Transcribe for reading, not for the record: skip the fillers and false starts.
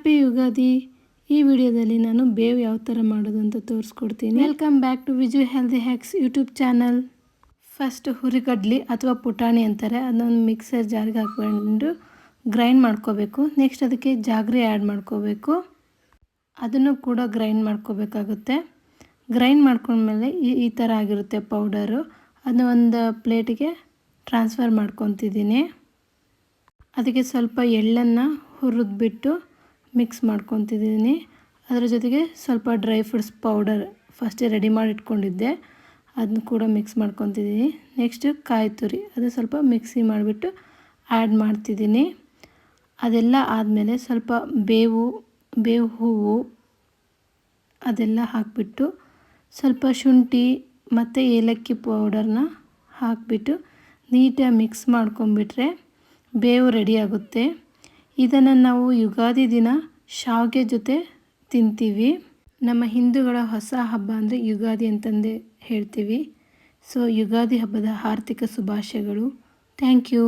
Happy Ugadi. ಈ ವಿಡಿಯೋದಲ್ಲಿ ನಾನು ಬೇವು ಯಾವ ಥರ ಮಾಡೋದು ಅಂತ ತೋರಿಸ್ಕೊಡ್ತೀನಿ. Welcome back to Viju healthy hacks YouTube channel. First ಹುರಿಗಡ್ಲಿ ಅಥವಾ ಪುಟಾಣಿ ಅಂತಾರೆ, ಅದನ್ನು ಮಿಕ್ಸರ್ ಜಾರ್ಗೆ ಹಾಕ್ಕೊಂಡು ಗ್ರೈಂಡ್ ಮಾಡ್ಕೋಬೇಕು. ನೆಕ್ಸ್ಟ್ ಅದಕ್ಕೆ ಜಾಗ್ರಿ ಆ್ಯಡ್ ಮಾಡ್ಕೋಬೇಕು, ಅದನ್ನು ಕೂಡ ಗ್ರೈಂಡ್ ಮಾಡ್ಕೋಬೇಕಾಗುತ್ತೆ. ಗ್ರೈಂಡ್ ಮಾಡ್ಕೊಂಡ್ಮೇಲೆ ಈ ಥರ ಆಗಿರುತ್ತೆ ಪೌಡರು. ಅದನ್ನ ಒಂದು ಪ್ಲೇಟಿಗೆ ಟ್ರಾನ್ಸ್ಫರ್ ಮಾಡ್ಕೊತಿದ್ದೀನಿ. ಅದಕ್ಕೆ ಸ್ವಲ್ಪ ಎಳ್ಳನ್ನು ಹುರಿದ್ಬಿಟ್ಟು ಮಿಕ್ಸ್ ಮಾಡ್ಕೊತಿದ್ದೀನಿ. ಅದರ ಜೊತೆಗೆ ಸ್ವಲ್ಪ ಡ್ರೈ ಫ್ರೂಟ್ಸ್ ಪೌಡರ್ ಫಸ್ಟೇ ರೆಡಿ ಮಾಡಿ ಇಟ್ಕೊಂಡಿದ್ದೆ, ಅದನ್ನು ಕೂಡ ಮಿಕ್ಸ್ ಮಾಡ್ಕೊತಿದ್ದೀನಿ. ನೆಕ್ಸ್ಟು ಕಾಯಿ ತುರಿ, ಅದು ಸ್ವಲ್ಪ ಮಿಕ್ಸಿ ಮಾಡಿಬಿಟ್ಟು ಆ್ಯಡ್ ಮಾಡ್ತಿದ್ದೀನಿ. ಅದೆಲ್ಲ ಆದಮೇಲೆ ಸ್ವಲ್ಪ ಬೇವು ಹೂವು ಅದೆಲ್ಲ ಹಾಕಿಬಿಟ್ಟು ಸ್ವಲ್ಪ ಶುಂಠಿ ಮತ್ತು ಏಲಕ್ಕಿ ಪೌಡರ್ನ ಹಾಕಿಬಿಟ್ಟು ನೀಟಾಗಿ ಮಿಕ್ಸ್ ಮಾಡ್ಕೊಂಬಿಟ್ರೆ ಬೇವು ರೆಡಿ ಆಗುತ್ತೆ. ಇದನ್ನು ನಾವು ಯುಗಾದಿ ದಿನ ಶಾವಿಗೆ ಜೊತೆ ತಿಂತೀವಿ. ನಮ್ಮ ಹಿಂದೂಗಳ ಹೊಸ ಹಬ್ಬ ಅಂದರೆ ಯುಗಾದಿ ಅಂತಂದೇ ಹೇಳ್ತೀವಿ. ಸೊ ಯುಗಾದಿ ಹಬ್ಬದ ಆರ್ಥಿಕ ಶುಭಾಶಯಗಳು. Thank you.